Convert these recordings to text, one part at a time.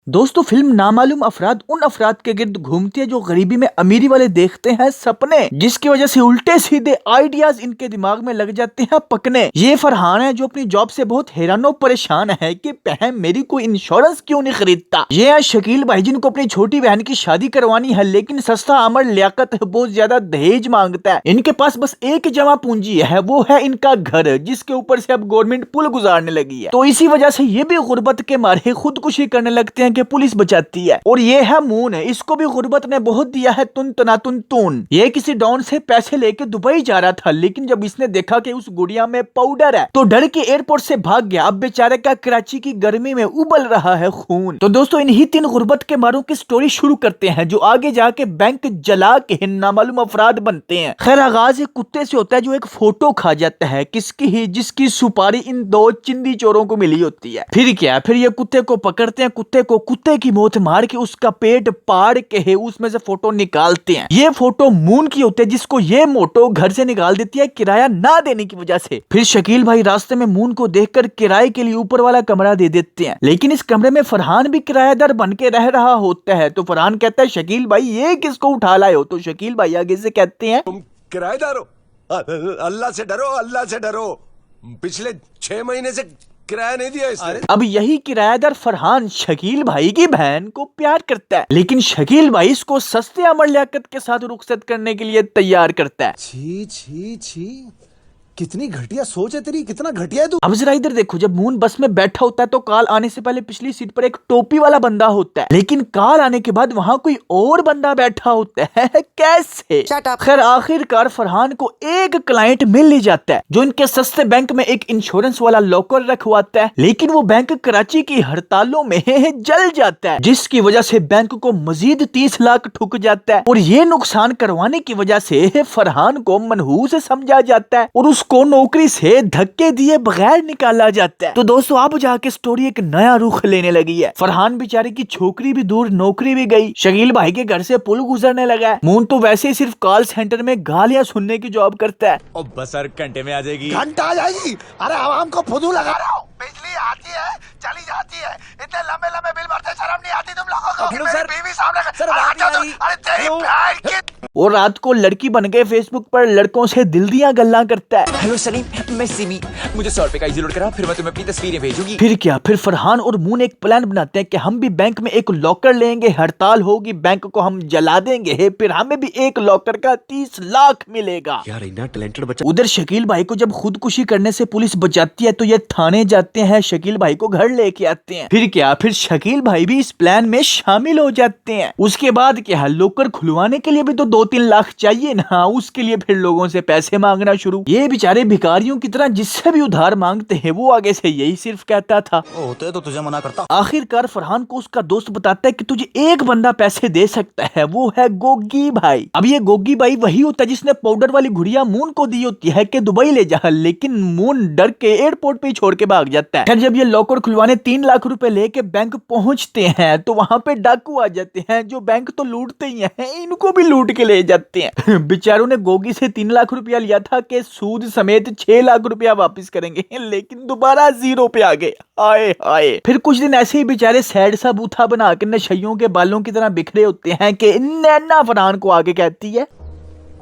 दोस्तों फिल्म नामालूम अफराद उन अफराद के गिर्द घूमती है जो गरीबी में अमीरी वाले देखते हैं सपने, जिसकी वजह से उल्टे सीधे आइडियाज इनके दिमाग में लग जाते हैं पकने। ये फरहान है जो अपनी जॉब से बहुत हैरानो परेशान है कि बहन मेरी कोई इंश्योरेंस क्यों नहीं खरीदता। ये है शकील भाई जिनको अपनी छोटी बहन की शादी करवानी है, लेकिन सस्ता अमर लियाकत बहुत ज्यादा दहेज मांगता है। इनके पास बस एक जमा पूंजी है, वो है इनका घर, जिसके ऊपर से अब गवर्नमेंट पुल गुजारने लगी है। तो इसी वजह से ये भी गुर्बत के मारे खुदकुशी करने लगते हैं कि पुलिस बचाती है। और ये है मून, इसको भी गुर्बत ने बहुत दिया है तुन तनातुन तून। ये किसी डॉन से पैसे लेके दुबई जा रहा था, लेकिन जब इसने देखा कि उस गुड़िया में पाउडर है तो डर के एयरपोर्ट से भाग गया। अब बेचारे का कराची की गर्मी में उबल रहा है खून। तो दोस्तों इन्हीं तीन गुर्बत के मारों की स्टोरी शुरू करते हैं जो आगे जाके बैंक जला के नामालूम अफराद बनते हैं। खैर आगाज एक कुत्ते से होता है जो एक फोटो खा जाता है किसकी ही, जिसकी सुपारी इन दो चिंदी चोरों को मिली होती है। फिर क्या, फिर ये कुत्ते को पकड़ते हैं, कुत्ते की मौत मार के उसका पेट पाड़ के उसमें से फोटो निकालते हैं। ये फोटो मून की होती है जिसको ये मोटो घर से निकाल देती है किराया ना देने की वजह से। फिर शकील भाई रास्ते में मून को देखकर किराए के लिए ऊपर वाला कमरा दे देते हैं, लेकिन इस कमरे में फरहान भी किराएदार बन के रह रहा होता है। तो फरहान कहता है शकील भाई ये किसको उठा लाए हो? तो शकील भाई आगे से कहते हैं तुम किराएदार हो, अल्लाह से डरो, अल्लाह से डरो। पिछले 6 महीने से किराया नहीं दिया इसने। अब यही किराएदार फरहान शकील भाई की बहन को प्यार करता है, लेकिन शकील भाई इसको सस्ते अमर लियाकत के साथ रुखसत करने के लिए तैयार करता है। छी छी छी, कितनी घटिया सोच है तेरी, कितना घटिया है तू। अब जरा इधर देखो, जब मून बस में बैठा होता है तो कॉल आने से पहले पिछली सीट पर एक टोपी वाला बंदा होता है, लेकिन कॉल आने के बाद वहां कोई और बंदा बैठा होता है। कैसे? खैर आखिरकार फरहान को एक क्लाइंट मिल ही जाता है जो इनके सस्ते बैंक में एक इंश्योरेंस वाला लॉकर रखवाता है, लेकिन वो बैंक कराची की हड़तालों में जल जाता है, जिसकी वजह से बैंक को मजीद 30 लाख ठुक जाता है। और ये नुकसान करवाने की वजह से फरहान को मनहूस समझा जाता है और उसको नौकरी से धक्के दिए बगैर निकाला जाता है। तो दोस्तों अब जाके स्टोरी एक नया रुख लेने लगी है। फरहान बेचारे की छोकरी भी दूर, नौकरी भी गई। शकील भाई के घर से पुल गुजरने लगा है। मून तो वैसे ही सिर्फ कॉल सेंटर में गालियां सुनने की जॉब करता है। और बस सर घंटे में आ जाएगी। घंटा आ जाएगी? अरे आवाम को फुदू लगा रहा हूँ, बिजली आती है चली जाती है, इतने लंबे लंबे बिल भरते, शर्म नहीं आती तुम लोगों को? हेलो मेरी सर, बीवी सामने सर आवाज नहीं आ रही। अरे तेरी हेलो। बहन की। और रात को लड़की बन के फेसबुक पर लड़कों से दिल दियां गल्ला करता है। हेलो सलीम, मैं सिमी, मुझे 100 रुपए का इजी लोड करा, फिर मैं तुम्हें अपनी तस्वीरें भेजूंगी। फिर क्या, फिर फरहान और मून एक प्लान बनाते हैं कि हम भी बैंक में एक लॉकर लेंगे, हड़ताल होगी, बैंक को हम जला देंगे, फिर हमें भी एक लॉकर का 30 लाख मिलेगा। यार इतना टैलेंटेड बच्चा। उधर शकील भाई को जब खुदकुशी करने से पुलिस बचाती है तो ये थाने जाते हैं, शकील भाई को घर लेके आते हैं। फिर क्या, फिर शकील भाई भी इस प्लान में शामिल हो जाते हैं। उसके बाद क्या, लॉकर खुलवाने के लिए भी तो 2-3 लाख चाहिए ना, उसके लिए फिर लोगों से पैसे मांगना शुरू। ये बेचारे भिखारियों की तरह जिससे भी उधार मांगते हैं वो आगे से यही सिर्फ कहता था। होते तो तुझे मना करता। आखिरकार फरहान को उसका दोस्त बताता है कि तुझे एक बंदा पैसे दे सकता है, वो है गोगी भाई। अब ये गोगी भाई वही होता है जिसने पाउडर वाली गुड़िया मून को दी होती है कि दुबई ले जा, लेकिन मून डर के एयरपोर्ट पे ही छोड़ के भाग जाता है। फिर जब ये लॉकर खुलवाने 3 लाख रुपए लेके बैंक पहुंचते हैं तो वहां पे डाकू आ जाते हैं जो बैंक तो लूटते ही हैं, इनको भी लूट के ले जाते हैं। बेचारों ने गोगी से 3 लाख रुपया लिया था कि सूद समेत 6 लाख रुपया वापस करेंगे, लेकिन दोबारा 0 पे आ गए। आए आए। फिर कुछ दिन ऐसे ही बेचारे सैड सा बूथा बना के नशइयों के बालों की तरह बिखरे होते हैं कि नैना फरहान को आगे कहती है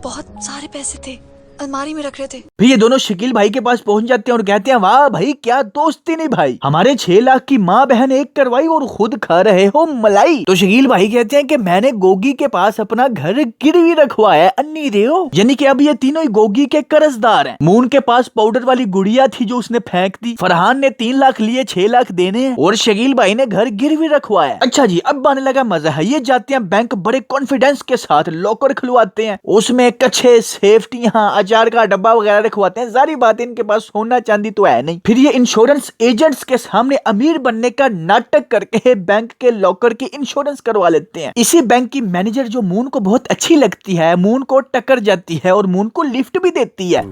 बहुत सारे पैसे थे, अलमारी में रख रहे थे। फिर ये दोनों शकील भाई के पास पहुंच जाते हैं और कहते हैं वाह भाई क्या दोस्ती नहीं भाई, हमारे 6 लाख की माँ बहन एक करवाई और खुद खा रहे हो मलाई। तो शकील भाई कहते हैं कि मैंने गोगी के पास अपना घर गिरवी रखवाया है, अन्नी रे हो। यानी कि अब ये तीनों ही गोगी के कर्जदार हैं। मून के पास पाउडर वाली गुड़िया थी जो उसने फेंक दी, फरहान ने 3 लाख लिए, 6 लाख देने हैं, और शकील भाई ने घर गिरवी रखवाया। अच्छा जी अब आने लगा मजा है। ये जाते हैं बैंक, बड़े कॉन्फिडेंस के साथ लॉकर खुलवाते हैं, उसमें कच्छे, सेफ्टियां, अचार का डब्बा वगैरह रखवाते हैं। सारी बात इनके पास सोना चांदी तो है नहीं। फिर ये इंश्योरेंस एजेंट्स के सामने अमीर बनने का नाटक करके बैंक के लॉकर की इंश्योरेंस करवा लेते हैं। इसी बैंक की मैनेजर जो मून को बहुत अच्छी लगती है, मून को टक्कर जाती है और मून को लिफ्ट भी देती है।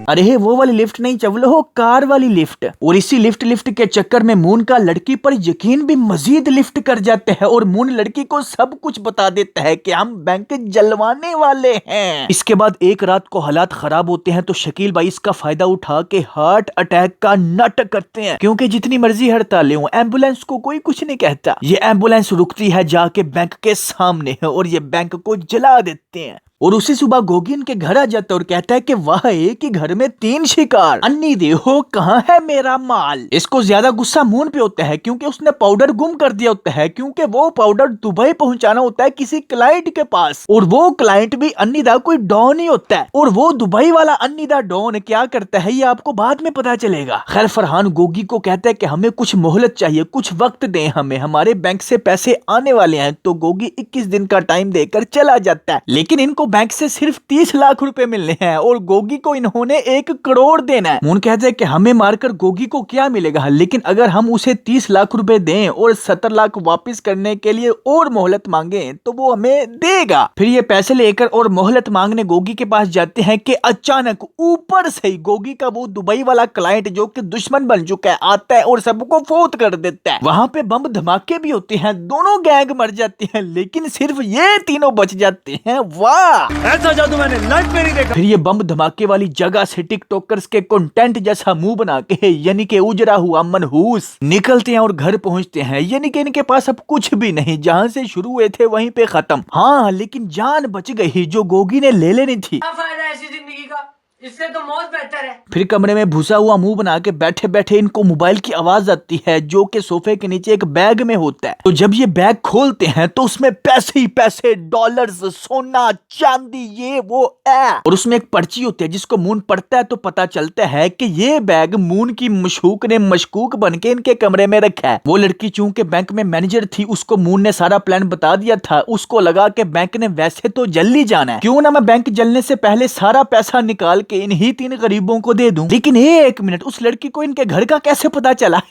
अरे वो वाली लिफ्ट नहीं चवलो हो, कार वाली लिफ्ट। और इसी लिफ्ट के चक्कर में मून का लड़की पर यकीन भी मजीद लिफ्ट कर जाते हैं और मून लड़की को सब कुछ बता देता है कि हम बैंक जलवाने वाले हैं। इसके बाद एक रात को हालात खराब होते हैं तो शकील भाई इसका फायदा उठा के हार्ट अटैक का नाटक करते हैं, क्योंकि जितनी मर्जी हड़तालें हो एम्बुलेंस को कोई कुछ नहीं कहता। ये एम्बुलेंस रुकती है जाके बैंक के सामने और ये बैंक को जला देते हैं। और उसी सुबह गोगी इनके घर आ जाता है और कहता है कि वाह एक ही घर में 3 शिकार, अन्नी देखो कहाँ है मेरा माल। इसको ज्यादा गुस्सा मून पे होता है क्योंकि उसने पाउडर गुम कर दिया होता है, क्योंकि वो पाउडर दुबई पहुंचाना होता है किसी क्लाइंट के पास और वो क्लाइंट भी अन्नीदा कोई डॉन ही होता है। और वो दुबई वाला अन्नीदा डॉन क्या करता है ये आपको बाद में पता चलेगा। खैर फरहान गोगी को कहता है कि हमें कुछ मोहलत चाहिए, कुछ वक्त दें हमें, हमारे बैंक से पैसे आने वाले हैं। तो गोगी 21 दिन का टाइम देकर चला जाता है, लेकिन इनको बैंक से सिर्फ 30 लाख रुपए मिलने हैं और गोगी को इन्होंने 1 करोड़ देना है। मून कहते हैं कि हमें मारकर गोगी को क्या मिलेगा, लेकिन अगर हम उसे 30 लाख रुपए दें और 70 लाख वापस करने के लिए और मोहलत मांगे तो वो हमें देगा। फिर ये पैसे लेकर और मोहलत मांगने गोगी के पास जाते हैं कि अचानक ऊपर से ही गोगी का वो दुबई वाला क्लाइंट जो कि दुश्मन बन चुका है आता है और सबको फोत कर देता है। वहां पे बम धमाके भी होते हैं, दोनों गैंग मर जाती हैं, लेकिन सिर्फ ये तीनों बच जाते हैं। वाह ऐसा जादू मैंने लाइफ में नहीं देखा। फिर ये बम धमाके वाली जगह से टिकटॉकर्स के कंटेंट जैसा मुंह बना के यानी कि उजरा हुआ मनहूस निकलते हैं और घर पहुंचते हैं, यानी कि इनके पास अब कुछ भी नहीं, जहां से शुरू हुए थे वहीं पे खत्म। हाँ लेकिन जान बच गई जो गोगी ने ले लेनी थी। क्या फायदा है ऐसी जिंदगी का, इससे तो मौत बेहतर है। फिर कमरे में घुसा हुआ मुंह बना के बैठे बैठे इनको मोबाइल की आवाज आती है जो कि सोफे के नीचे एक बैग में होता है। तो जब ये बैग खोलते हैं तो उसमें पैसे ही पैसे, डॉलर्स, सोना, चांदी, ये वो है। और उसमें एक पर्ची होती है जिसको मून पढ़ता है तो पता चलता है कि ये बैग मून की मशकूक ने मशकूक बन के इनके कमरे में रखा है। वो लड़की चूंकि बैंक में मैनेजर थी उसको मून ने सारा प्लान बता दिया था, उसको लगा कि बैंक ने वैसे तो जल्दी जाना है, क्यों ना मैं बैंक जलने से पहले सारा पैसा निकाल के इन्हीं 3 गरीबों को दे दूं। लेकिन 1 मिनट, उस लड़की को इनके घर का कैसे पता चला?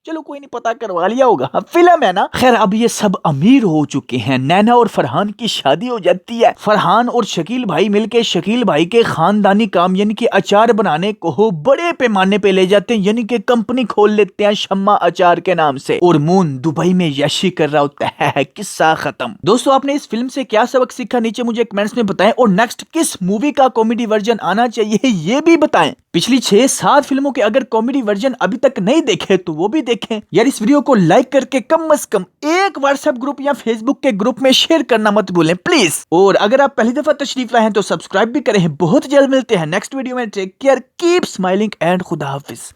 चलो कोई नहीं, पता करवा लिया होगा, फिल्म है ना। खैर अब ये सब अमीर हो चुके हैं, नैना और फरहान की शादी हो जाती है। फरहान और शकील भाई मिलके शकील भाई के खानदानी काम यानी कि अचार बनाने को बड़े पैमाने पे ले जाते हैं, यानी कि कंपनी खोल लेते हैं शम्मा अचार के नाम से। और मून दुबई में यशी कर रहा होता है। किस्सा खत्म। दोस्तों आपने इस फिल्म से क्या सबक सीखा नीचे मुझे कमेंट्स में बताएं, और नेक्स्ट किस मूवी का कॉमेडी वर्जन आना चाहिए ये भी बताएं। पिछली 6-7 फिल्मों के अगर कॉमेडी वर्जन अभी तक नहीं देखे तो वो भी देखें यार। इस वीडियो को लाइक करके कम से कम एक व्हाट्सएप ग्रुप या फेसबुक के ग्रुप में शेयर करना मत भूलें प्लीज। और अगर आप पहली दफा तशरीफ लाए हैं तो सब्सक्राइब भी करें। बहुत जल्द मिलते हैं नेक्स्ट वीडियो में। Take care, keep smiling and खुदा हाफिज।